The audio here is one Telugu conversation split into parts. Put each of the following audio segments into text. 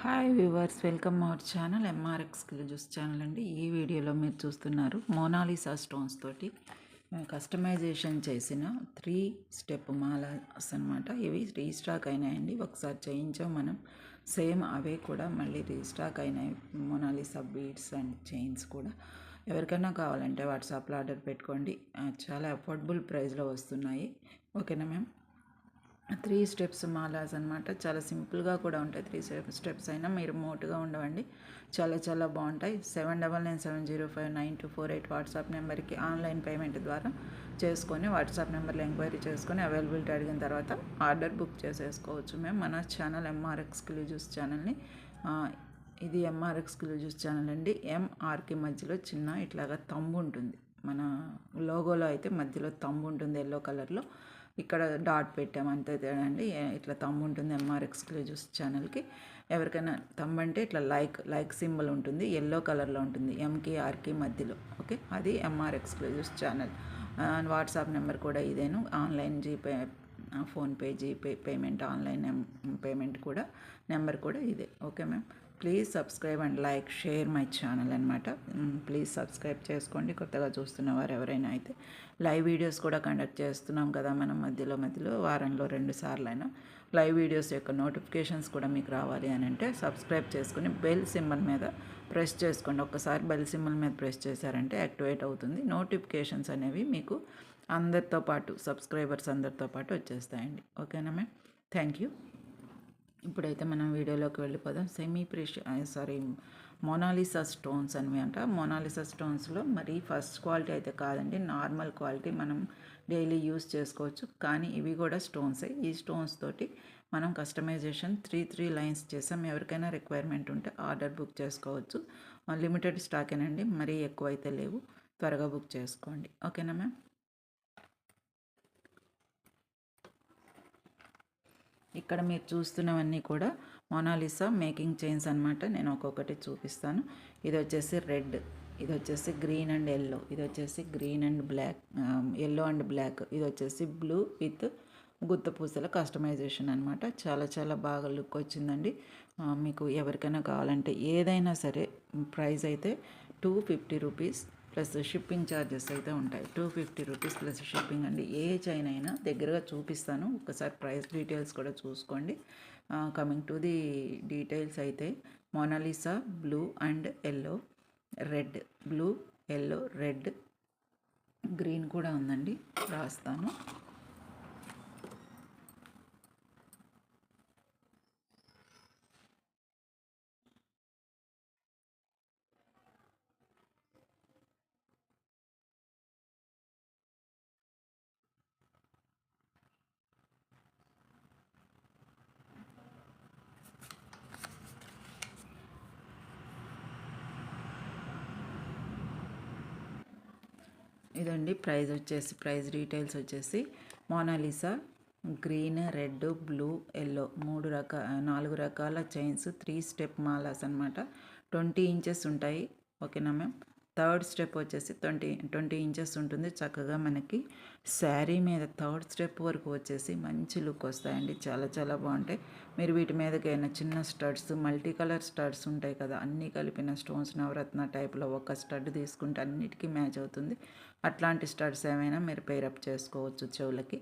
Hi viewers, welcome our channel MRX juice channel అండి. ఈ వీడియోలో మీరు చూస్తున్నారు మోనాలిసా స్టోన్స్ తోటి కస్టమైజేషన్ చేసిన 3 స్టెప్ మాలాస్ అనమాట. ఇవి రీస్టాక్ అయినాయండి. ఒకసారి చేయించాం మనం, సేమ్ అవే కూడా మళ్ళీ రీస్టాక్ అయినాయి. మోనాలిసా బీడ్స్ అండ్ చైన్స్ కూడా. ఎవరికైనా కావాలంటే వాట్సాప్లో ఆర్డర్ పెట్టుకోండి. చాలా అఫోర్డబుల్ ప్రైస్లో వస్తున్నాయి. ఓకేనా మ్యామ్? 3 స్టెప్స్ మాలాస్ అనమాట. చాలా సింపుల్గా కూడా ఉంటాయి. 3 స్టెప్స్ అయినా మీరు మోటుగా ఉండవండి. చాలా బాగుంటాయి. 7997059248 వాట్సాప్ నెంబర్కి ఆన్లైన్ పేమెంట్ ద్వారా చేసుకొని వాట్సాప్ నెంబర్లో ఎంక్వైరీ చేసుకొని అవైలబిలిటీ అడిగిన తర్వాత ఆర్డర్ బుక్ చేసేసుకోవచ్చు. మేము మన ఛానల్ ఎంఆర్ఎక్స్ జ్యూస్ ఛానల్ని, ఇది ఎంఆర్ఎక్స్ జ్యూస్ ఛానల్ అండి. ఎంఆర్కి మధ్యలో చిన్న ఇట్లాగా తంబు ఉంటుంది. మన లోగోలో అయితే మధ్యలో తంబు ఉంటుంది ఎల్లో కలర్లో. ఇక్కడ డాట్ పెట్టాము అంతే తేడా అండి. ఇట్లా తమ్ము ఉంటుంది ఎంఆర్ఎక్స్ జ్యూస్ ఛానల్కి. ఎవరికైనా తమ్ము అంటే ఇట్లా లైక్ సింబల్ ఉంటుంది, ఎల్లో కలర్లో ఉంటుంది, ఎంకి ఆర్కి మధ్యలో. ఓకే, అది MRX juice channel. WhatsApp number కూడా ఇదేను. Online GPay, PhonePe, GPay payment, online payment కూడా నెంబర్ కూడా ఇదే. Okay ma'am, please subscribe and like share my channel అనమాట. ప్లీజ్ సబ్స్క్రైబ్ చేసుకోండి కొత్తగా చూస్తున్న వారు ఎవరైనా అయితే. లైవ్ వీడియోస్ కూడా కండక్ట్ చేస్తున్నాం కదా మనం, మధ్యలో వారంలో 2 సార్లు అయినా లైవ్ వీడియోస్ యొక్క నోటిఫికేషన్స్ కూడా మీకు రావాలి అని అంటే సబ్స్క్రైబ్ చేసుకుని బెల్ సింబల్ మీద ప్రెస్ చేసుకోండి. ఒక్కసారి బెల్ సింబల్ మీద ప్రెస్ చేశారంటే యాక్టివేట్ అవుతుంది. నోటిఫికేషన్స్ అనేవి మీకు అందరితో పాటు, సబ్స్క్రైబర్స్ అందరితో పాటు వచ్చేస్తాయండి. ఓకేనా మ్యామ్? Thank you. ఇప్పుడైతే మనం వీడియోలోకి వెళ్ళిపోదాం. మోనాలిసా స్టోన్స్ అని అంట. మోనాలిసా స్టోన్స్లో మరి ఫస్ట్ క్వాలిటీ అయితే కాదండి, నార్మల్ క్వాలిటీ. మనం డైలీ యూస్ చేసుకోవచ్చు. కానీ ఇవి కూడా స్టోన్సే. ఈ స్టోన్స్ తోటి మనం కస్టమైజేషన్ 3 లైన్స్ చేసాం. ఎవరికైనా రిక్వైర్మెంట్ ఉంటే ఆర్డర్ బుక్ చేసుకోవచ్చు. లిమిటెడ్ స్టాకేనండి, మరీ ఎక్కువ అయితే లేవు. త్వరగా బుక్ చేసుకోండి. ఓకేనా మ్యామ్? ఇక్కడ మీరు చూస్తున్నవన్నీ కూడా మోనాలిసా మేకింగ్ చైన్స్ అనమాట. నేను ఒక్కొక్కటి చూపిస్తాను. ఇది వచ్చేసి రెడ్, ఇది వచ్చేసి గ్రీన్ అండ్ ఎల్లో, ఇది వచ్చేసి green and black, yellow and black, ఇది వచ్చేసి బ్లూ విత్ గుత్త పూసల కస్టమైజేషన్ అనమాట. చాలా బాగా లుక్ వచ్చిందండి. మీకు ఎవరికైనా కావాలంటే ఏదైనా సరే ప్రైస్ అయితే 250 రూపీస్ ప్లస్ షిప్పింగ్ ఛార్జెస్ అయితే ఉంటాయి. 250 రూపీస్ ప్లస్ షిప్పింగ్ అండి. ఏ చైన్ అయినా దగ్గరగా చూపిస్తాను, ఒకసారి ప్రైస్ డీటెయిల్స్ కూడా చూసుకోండి. కమింగ్ టు ది డీటెయిల్స్ అయితే Mona Lisa blue and yellow, red, blue, yellow, red, green కూడా ఉందండి, రాస్తాను. ఇదండి ప్రైస్ డీటెయిల్స్ వచ్చేసి Mona Lisa green, red, blue, yellow 4 రకాల చైన్స్, 3 స్టెప్ మాలాస్ అనమాట. 20 ఇంచెస్ ఉంటాయి. ఓకేనా మ్యామ్? థర్డ్ స్టెప్ వచ్చేసి 20 ఇంచెస్ ఉంటుంది. చక్కగా మనకి శారీ మీద థర్డ్ స్టెప్ వరకు వచ్చేసి మంచి లుక్ వస్తాయండి. చాలా బాగుంటాయి. మీరు వీటి మీదకైనా చిన్న స్టడ్స్, మల్టీ కలర్ స్టడ్స్ ఉంటాయి కదా, అన్నీ కలిపిన స్టోన్స్, నవరత్న టైప్లో ఒక స్టడ్ తీసుకుంటే అన్నిటికీ మ్యాచ్ అవుతుంది. అట్లాంటి స్టడ్స్ ఏమైనా మీరు పేరప్ చేసుకోవచ్చు చెవులకి.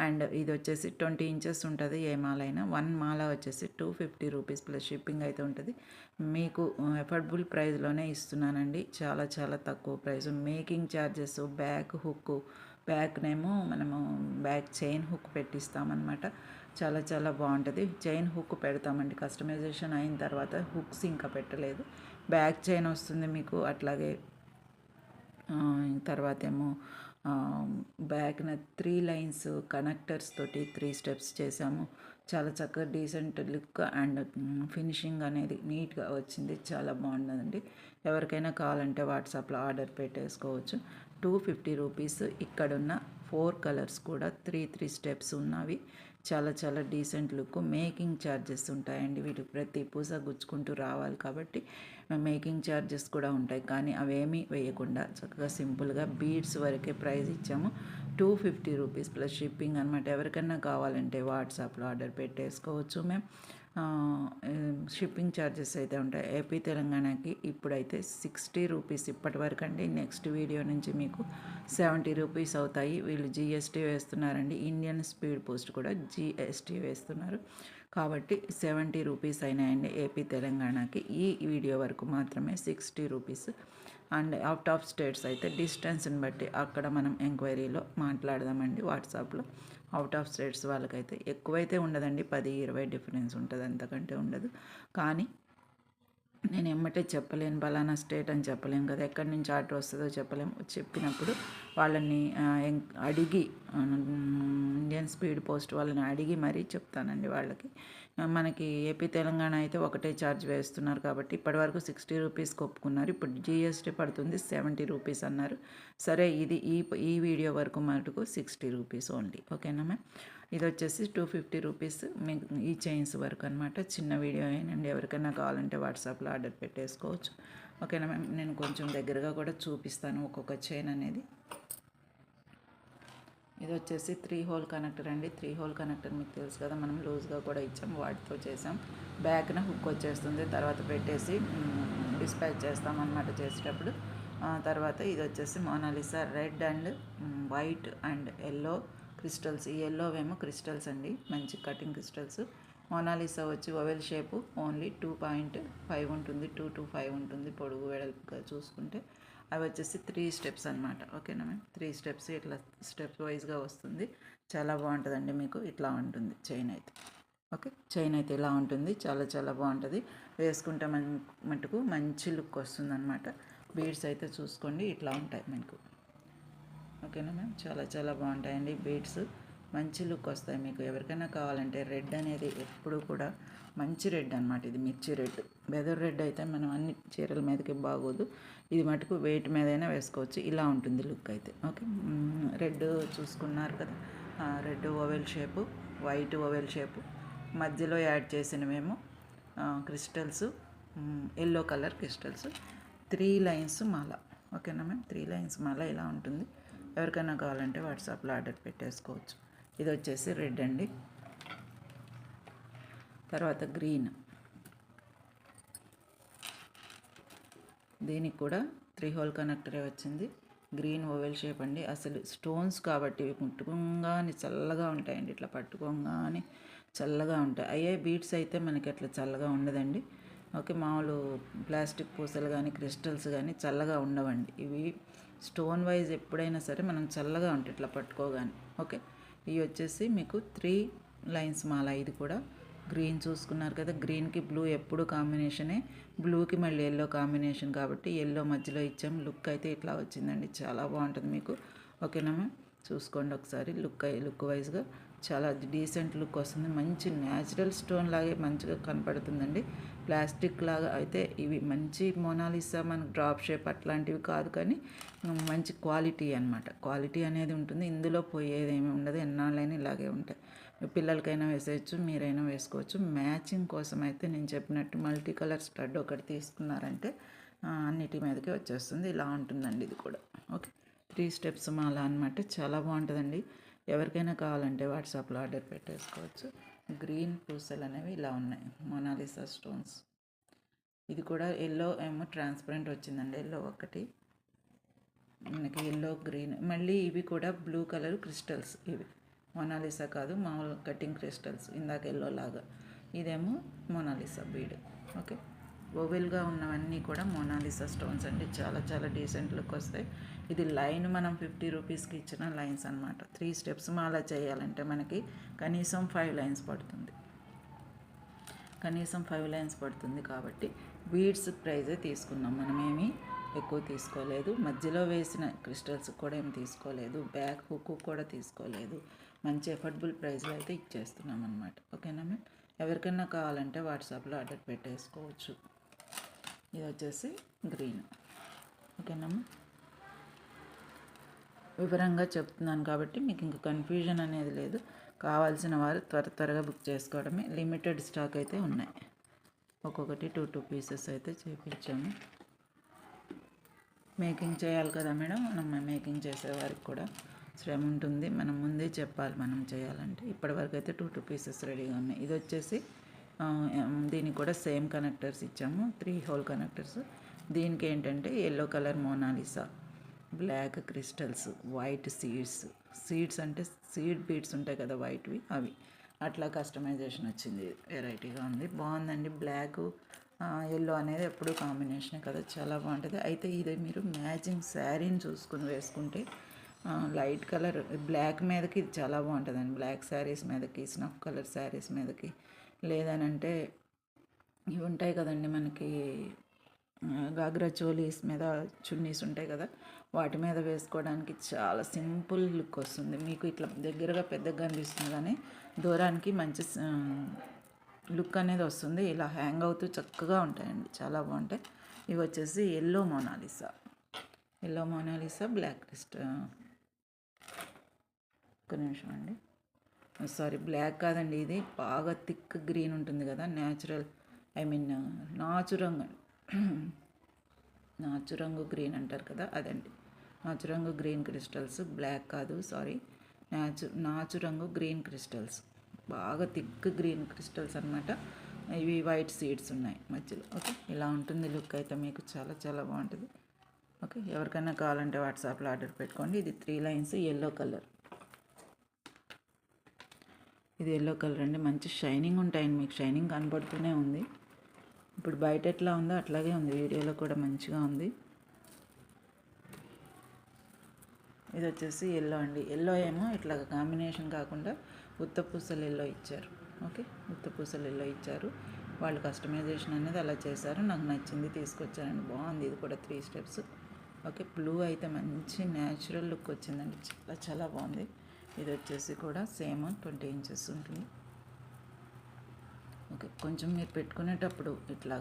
అండ్ ఇది వచ్చేసి 20 ఇంచెస్ ఉంటుంది ఏ మాల అయినా. 1 మాల వచ్చేసి 250 రూపీస్ ప్లస్ షిప్పింగ్ అయితే ఉంటుంది. మీకు అఫోర్డబుల్ ప్రైస్లోనే ఇస్తున్నానండి. చాలా తక్కువ price. Making charges, back hook, బ్యాక్నేమో మనము బ్యాక్ చైన్ హుక్ పెట్టిస్తామన్నమాట. చాలా బాగుంటుంది. చైన్ హుక్ పెడతామండి కస్టమైజేషన్ అయిన తర్వాత. హుక్స్ ఇంకా పెట్టలేదు. బ్యాక్ చైన్ వస్తుంది మీకు. అట్లాగే తర్వాత ఏమో బ్యాక్న 3 లైన్స్ కనెక్టర్స్ తోటి 3 స్టెప్స్ చేసాము. చాలా చక్కగా డీసెంట్ లుక్ అండ్ ఫినిషింగ్ అనేది నీట్గా వచ్చింది. చాలా బాగుందండి. ఎవరికైనా కావాలంటే వాట్సాప్లో ఆర్డర్ పెట్టేసుకోవచ్చు. 250 రూపీస్. ఇక్కడున్న 4 కలర్స్ కూడా 3 స్టెప్స్ ఉన్నవి. చాలా డీసెంట్ లుక్. మేకింగ్ ఛార్జెస్ ఉంటాయండి వీటికి. ప్రతి పూస గుచ్చుకుంటూ రావాలి కాబట్టి మేకింగ్ ఛార్జెస్ కూడా ఉంటాయి. కానీ అవేమీ వేయకుండా చక్కగా సింపుల్గా బీడ్స్ వరకే ప్రైస్ ఇచ్చాము. 250 రూపీస్ ప్లస్ షిప్పింగ్ అనమాట. ఎవరికన్నా కావాలంటే వాట్సాప్లో ఆర్డర్ పెట్టేసుకోవచ్చు మేము. షిప్పింగ్ ఛార్జెస్ అయితే ఉంటాయి. ఏపీ తెలంగాణకి ఇప్పుడైతే 60 రూపీస్ ఇప్పటి వరకు అండి. నెక్స్ట్ వీడియో నుంచి మీకు 70 రూపీస్ అవుతాయి. వీళ్ళు జిఎస్టీ వేస్తున్నారండి. ఇండియన్ స్పీడ్ పోస్ట్ కూడా జిఎస్టీ వేస్తున్నారు కాబట్టి 70 రూపీస్ అయినాయండి ఏపీ తెలంగాణకి. ఈ వీడియో వరకు మాత్రమే 60 rupees. And out of states అయితే డిస్టెన్స్ని బట్టి అక్కడ మనం ఎంక్వైరీలో మాట్లాడదామండి వాట్సాప్లో. అవుట్ ఆఫ్ స్టేట్స్ వాళ్ళకైతే ఎక్కువైతే ఉండదండి, 10-20 డిఫరెన్స్ ఉంటుంది, అంతకంటే ఉండదు. కానీ నేను ఎమ్మటే చెప్పలేను, పలానా స్టేట్ అని చెప్పలేము కదా, ఎక్కడి నుంచి ఆర్డర్ వస్తుందో చెప్పలేము. చెప్పినప్పుడు వాళ్ళని అడిగి ఇండియన్ స్పీడ్ పోస్ట్ వాళ్ళని అడిగి మరీ చెప్తానండి వాళ్ళకి. మనకి ఏపీ తెలంగాణ అయితే ఒకటే ఛార్జ్ వేస్తున్నారు కాబట్టి ఇప్పటివరకు 60 రూపీస్కి ఒప్పుకున్నారు. ఇప్పుడు జిఎస్టీ పడుతుంది 70 రూపీస్ అన్నారు. సరే, ఇది ఈ వీడియో వరకు మటుకు 60 రూపీస్ ఓన్లీ. ఓకేనా మ్యామ్? ఇది వచ్చేసి 250 రూపీస్ మీకు ఈ చైన్స్ వరకు అనమాట. చిన్న వీడియో అయినండి, ఎవరికైనా కావాలంటే వాట్సాప్లో ఆర్డర్ పెట్టేసుకోవచ్చు. ఓకేనా మ్యామ్? నేను కొంచెం దగ్గరగా కూడా చూపిస్తాను ఒక్కొక్క చైన్ అనేది. ఇది వచ్చేసి 3 హోల్ కనెక్టర్ అండి. 3 హోల్ కనెక్టర్ మీకు తెలుసు కదా, మనం లూజ్గా కూడా ఇచ్చాం, వాటితో చేసాం. బ్యాక్న హుక్ వచ్చేస్తుంది, తర్వాత పెట్టేసి డిస్పాచ్ చేస్తాం అన్నమాట చేసేటప్పుడు. తర్వాత ఇది వచ్చేసి Mona Lisa red and white and yellow crystals. ఈ ఎల్లోవేమో క్రిస్టల్స్ అండి, మంచి కటింగ్ క్రిస్టల్స్. మోనాలిసా వచ్చి ఓవెల్ షేపు, ఓన్లీ 2.5 ఉంటుంది, 2 to 5 ఉంటుంది పొడుగు వెడల్పుగా చూసుకుంటే. అవి వచ్చేసి 3 స్టెప్స్ అనమాట. ఓకేనా మ్యామ్? 3 స్టెప్స్ ఇట్లా స్టెప్ వైజ్గా వస్తుంది. చాలా బాగుంటుందండి, మీకు ఇట్లా ఉంటుంది చైన్ అయితే. ఓకే, చైన్ అయితే ఇలా ఉంటుంది, చాలా చాలా బాగుంటుంది. వేసుకుంటే మటుకు మంచి లుక్ వస్తుంది అనమాట. బీడ్స్ అయితే చూసుకోండి, ఇట్లా ఉంటాయి మీకు. ఓకేనా మ్యామ్? చాలా చాలా బాగుంటాయండి బీడ్స్, మంచి లుక్ వస్తాయి మీకు. ఎవరికైనా కావాలంటే రెడ్ అనేది ఎప్పుడు కూడా మంచి రెడ్ అనమాట. ఇది మిర్చి రెడ్, బెదర్ రెడ్ అయితే మనం అన్ని చీరల మీదకి బాగోదు. ఇది మటుకు వెయిట్ మీదైనా వేసుకోవచ్చు. ఇలా ఉంటుంది లుక్ అయితే. ఓకే, రెడ్ చూసుకున్నారు కదా, red oval shape, white oval shape, మధ్యలో యాడ్ చేసినవేమో crystals, yellow colour crystals, 3 lines మాల. ఓకేనా మ్యామ్? 3 లైన్స్ మాల ఇలా ఉంటుంది. ఎవరికైనా కావాలంటే వాట్సాప్లో ఆర్డర్ పెట్టేసుకోవచ్చు. ఇది వచ్చేసి రెడ్ అండి. తర్వాత గ్రీన్, దీనికి కూడా 3 హోల్ కనెక్టరే వచ్చింది. గ్రీన్ ఓవెల్ షేప్ అండి. అసలు స్టోన్స్ కాబట్టి ఇవి ముట్టుకోగానే చల్లగా ఉంటాయండి, ఇట్లా పట్టుకోగానే చల్లగా ఉంటాయి. అయ్యే బీడ్స్ అయితే మనకి అట్లా చల్లగా ఉండదండి. ఓకే, మామూలు ప్లాస్టిక్ పూసలు కానీ క్రిస్టల్స్ కానీ చల్లగా ఉండవండి. ఇవి స్టోన్ వైజ్ ఎప్పుడైనా సరే మనం చల్లగా ఉంటాయి ఇట్లా పట్టుకోగానే. ఓకే, ఇవి వచ్చేసి మీకు 3 లైన్స్ మాల. ఇది కూడా గ్రీన్ చూసుకున్నారు కదా, గ్రీన్కి బ్లూ ఎప్పుడు కాంబినేషనే, బ్లూకి మళ్ళీ ఎల్లో కాంబినేషన్ కాబట్టి ఎల్లో మధ్యలో ఇచ్చాం. లుక్ అయితే ఇట్లా వచ్చిందండి, చాలా బాగుంటుంది మీకు. ఓకేనా మ్యామ్? చూసుకోండి ఒకసారి. లుక్ వైజ్గా చాలా డీసెంట్ లుక్ వస్తుంది. మంచి న్యాచురల్ స్టోన్ లాగే మంచిగా కనపడుతుందండి. ప్లాస్టిక్ లాగా అయితే ఇవి మంచి మోనాలిసా మనకు డ్రాప్ షేప్ అట్లాంటివి కాదు, కానీ మంచి క్వాలిటీ అనమాట. క్వాలిటీ అనేది ఉంటుంది, ఇందులో పోయేది ఏమి ఉండదు. ఎన్నాళ్ళైనా ఇలాగే ఉంటాయి. పిల్లలకైనా వేసేయచ్చు, మీరైనా వేసుకోవచ్చు. మ్యాచింగ్ కోసం అయితే నేను చెప్పినట్టు మల్టీ కలర్ స్టడ్ ఒకటి తీసుకున్నారంటే అన్నిటి మీదకి వచ్చేస్తుంది. ఇలా ఉంటుందండి ఇది కూడా. ఓకే, 3 స్టెప్స్ మాల అనమాట. చాలా బాగుంటుందండి. ఎవరికైనా కావాలంటే వాట్సాప్లో ఆర్డర్ పెట్టేసుకోవచ్చు. గ్రీన్ పూసలు అనేవి ఇలా ఉన్నాయి, మోనాలిసా స్టోన్స్. ఇది కూడా ఎల్లో ఏమో ట్రాన్స్పరెంట్ వచ్చిందండి, ఎల్లో ఒకటి మనకి, ఎల్లో గ్రీన్. మళ్ళీ ఇవి కూడా బ్లూ కలర్ క్రిస్టల్స్. ఇవి మోనాలిసా కాదు, మామూలు కటింగ్ క్రిస్టల్స్, ఇందాక ఎల్లో లాగా. ఇదేమో మోనాలిసా బీడ్. ఓకే, ఓవెల్గా ఉన్నవన్నీ కూడా మోనాలిసా స్టోన్స్ అండి. చాలా చాలా డీసెంట్ లుక్ వస్తాయి. ఇది లైన్ మనం 50 రూపీస్కి ఇచ్చిన లైన్స్ అనమాట. 3 స్టెప్స్ మాలా చేయాలంటే మనకి కనీసం 5 లైన్స్ పడుతుంది. కనీసం 5 లైన్స్ పడుతుంది కాబట్టి బీడ్స్ ప్రైజే తీసుకున్నాం, మనమేమి ఎక్కువ తీసుకోలేదు. మధ్యలో వేసిన క్రిస్టల్స్ కూడా ఏం తీసుకోలేదు, బ్యాక్ హుక్ కూడా తీసుకోలేదు. మంచి ఎఫర్డబుల్ ప్రైస్లో అయితే ఇచ్చేస్తున్నాం అనమాట. ఓకేనా మ్యామ్? ఎవరికైనా కావాలంటే వాట్సాప్లో ఆర్డర్ పెట్టేసుకోవచ్చు. ఇది వచ్చేసి గ్రీన్. ఓకేనా మ్యామ్? వివరంగా చెప్తున్నాను కాబట్టి మీకు ఇంకా కన్ఫ్యూజన్ అనేది లేదు. కావాల్సిన వారు త్వరగా బుక్ చేసుకోవడమే. లిమిటెడ్ స్టాక్ అయితే ఉన్నాయి. ఒక్కొక్కటి 2 పీసెస్ అయితే చేయించాము. మేకింగ్ చేయాలి కదా మేడం, మనం మేకింగ్ చేసేవారికి కూడా శ్రమ ఉంటుంది. మనం ముందే చెప్పాలి మనం చేయాలంటే. ఇప్పటివరకు అయితే 2 పీసెస్ రెడీగా ఉన్నాయి. ఇది వచ్చేసి దీనికి కూడా సేమ్ కనెక్టర్స్ ఇచ్చాము, 3 హోల్ కనెక్టర్స్. దీనికి ఏంటంటే yellow colour Mona Lisa, black crystals, white seeds అంటే సీడ్ బీడ్స్ ఉంటాయి కదా వైట్వి, అవి అట్లా కస్టమైజేషన్ వచ్చింది. వెరైటీగా ఉంది, బాగుందండి. బ్లాక్ ఎల్లో అనేది ఎప్పుడు కాంబినేషనే కదా, చాలా బాగుంటుంది. అయితే ఇది మీరు మ్యాచింగ్ శారీని చూసుకుని వేసుకుంటే లైట్ కలర్ బ్లాక్ మీదకి ఇది చాలా బాగుంటుందండి. బ్లాక్ శారీస్ మీదకి, స్నఫ్ కలర్ శారీస్ మీదకి, లేదనంటే ఇవి ఉంటాయి కదండి మనకి గాగ్రా చోలీస్ మీద చున్నీస్ ఉంటాయి కదా, వాటి మీద వేసుకోవడానికి చాలా సింపుల్ లుక్ వస్తుంది. మీకు ఇట్లా దగ్గరగా పెద్దగా కనిపిస్తుంది కానీ దూరానికి మంచి లుక్ అనేది వస్తుంది. ఇలా హ్యాంగ్ అవుతూ చక్కగా ఉంటాయండి, చాలా బాగుంటాయి. ఇవి వచ్చేసి ఎల్లో మోనాలిసా బ్లాక్ ఒక్క నిమిషం అండి, సారీ బ్లాక్ కాదండి, ఇది బాగా థిక్ గ్రీన్ ఉంటుంది కదా, నాచురంగు గ్రీన్ అంటారు కదా, అదండి నాచురంగు గ్రీన్ క్రిస్టల్స్. బ్లాక్ కాదు, సారీ, నాచురంగు గ్రీన్ క్రిస్టల్స్, బాగా థిక్ గ్రీన్ క్రిస్టల్స్ అనమాట. ఇవి వైట్ సీడ్స్ ఉన్నాయి మధ్యలో. ఓకే, ఇలా ఉంటుంది లుక్. అయితే మీకు చాలా చాలా బాగుంటుంది. ఓకే, ఎవరికైనా కావాలంటే వాట్సాప్లో ఆర్డర్ పెట్టుకోండి. ఇది 3 లైన్స్ ఎల్లో కలర్, ఇది ఎల్లో కలర్ అండి. మంచి షైనింగ్ ఉంటాయండి, మీకు షైనింగ్ కనబడుతూనే ఉంది. ఇప్పుడు బయట ఎట్లా ఉందో అట్లాగే ఉంది, వీడియోలో కూడా మంచిగా ఉంది. ఇది వచ్చేసి ఎల్లో అండి. ఎల్లో ఏమో ఇట్లా కాంబినేషన్ కాకుండా ఉత్తపూసలు ఎల్లో ఇచ్చారు. ఓకే, ఉత్తపూసలు ఎల్లో ఇచ్చారు. వాళ్ళు కస్టమైజేషన్ అనేది అలా చేశారు, నాకు నచ్చింది తీసుకొచ్చారండి. బాగుంది, ఇది కూడా 3 స్టెప్స్. ఓకే, బ్లూ అయితే మంచి న్యాచురల్ లుక్ వచ్చిందండి, చాలా చాలా బాగుంది. ఇది వచ్చేసి కూడా సేమ్ 20 ఇంచెస్ ఉంటుంది. ఓకే, కొంచెం మీరు పెట్టుకునేటప్పుడు ఇట్లా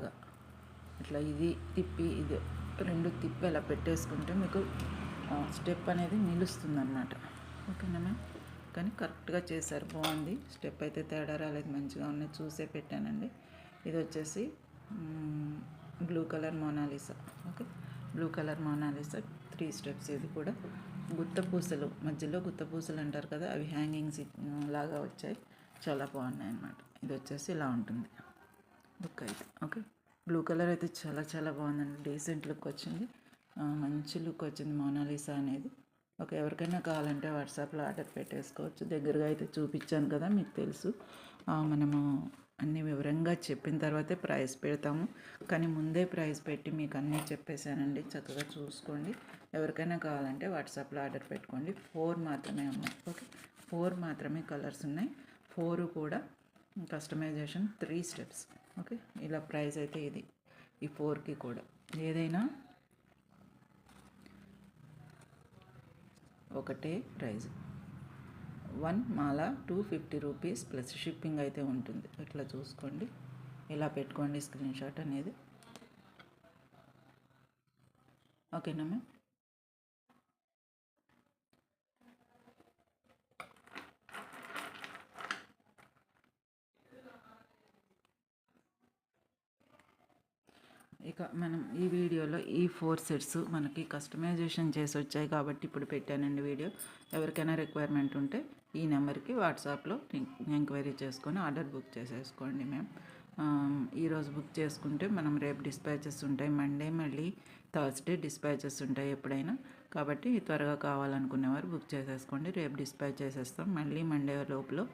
ఇది తిప్పి ఇది 2 తిప్పి అలా పెట్టేసుకుంటే మీకు స్టెప్ అనేది నిలుస్తుంది అన్నమాట. ఓకేనా మ్యామ్, కానీ కరెక్ట్గా చేశారు, బాగుంది. స్టెప్ అయితే తేడా రాలేదు, మంచిగా ఉన్నాయి, చూసే పెట్టానండి. ఇది వచ్చేసి blue colour Mona Lisa. Okay, blue colour Mona Lisa 3 steps. ఇది కూడా గుత్తపూసలు, మధ్యలో గుత్తపూసలు అంటారు కదా, అవి హ్యాంగింగ్స్ లాగా వచ్చాయి, చాలా బాగున్నాయి అన్నమాట. ఇది వచ్చేసి ఇలా ఉంటుంది లుక్ అయితే. ఓకే, బ్లూ కలర్ అయితే చాలా చాలా బాగుందండి, డీసెంట్ లుక్ వచ్చింది, మంచి లుక్ వచ్చింది మోనాలిసా అనేది. ఓకే, ఎవరికైనా కావాలంటే వాట్సాప్లో ఆర్డర్ పెట్టేసుకోవచ్చు. దగ్గరగా అయితే చూపించాను కదా, మీకు తెలుసు మనము అన్ని వివరంగా చెప్పిన తర్వాతే ప్రైస్ పెడతాము, కానీ ముందే ప్రైస్ పెట్టి మీకు అన్నీ చెప్పేశానండి, చక్కగా చూసుకోండి. ఎవరికైనా కావాలంటే వాట్సాప్లో ఆర్డర్ పెట్టుకోండి. 4 మాత్రమే ఉన్నాయి. ఓకే, 4 మాత్రమే కలర్స్ ఉన్నాయి, 4 కూడా కస్టమైజేషన్ 3 స్టెప్స్. ఓకే, ఇలా ప్రైస్ అయితే ఇది, ఈ 4కి కూడా ఏదైనా ఒకటే ప్రైజ్. 1 మాల 250 రూపీస్ ప్లస్ షిప్పింగ్ అయితే ఉంటుంది. ఇట్లా చూసుకోండి, ఇలా పెట్టుకోండి స్క్రీన్ షాట్ అనేది. ఓకేనా మ్యామ్, ఇక మనం ఈ వీడియోలో ఈ 4 సెట్స్ మనకి కస్టమైజేషన్ చేసి వచ్చాయి కాబట్టి ఇప్పుడు పెట్టానండి వీడియో. ఎవరికైనా రిక్వైర్మెంట్ ఉంటే ఈ నెంబర్కి వాట్సాప్లో ఎంక్వైరీ చేసుకొని ఆర్డర్ బుక్ చేసేసుకోండి మ్యామ్. ఈరోజు బుక్ చేసుకుంటే మనం రేపు డిస్పాచెస్ ఉంటాయి, మండే మళ్ళీ థర్స్డే డిస్పాచెస్ ఉంటాయి ఎప్పుడైనా, కాబట్టి త్వరగా కావాలనుకునేవారు బుక్ చేసేసుకోండి. రేపు డిస్పాచ్ చేసేస్తాం, మళ్ళీ మండే లోపల,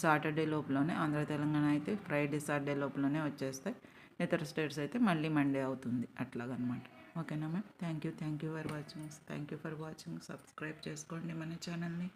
సాటర్డే లోపలనే. ఆంధ్ర తెలంగాణ అయితే ఫ్రైడే సాటర్డే లోపలనే వచ్చేస్తాయి, ఇతర స్టేట్స్ అయితే మళ్ళీ మండే అవుతుంది, అట్లాగనమాట. ఓకేనా ma'am, thank you for watching. Subscribe చేసుకోండి మన ఛానల్ని.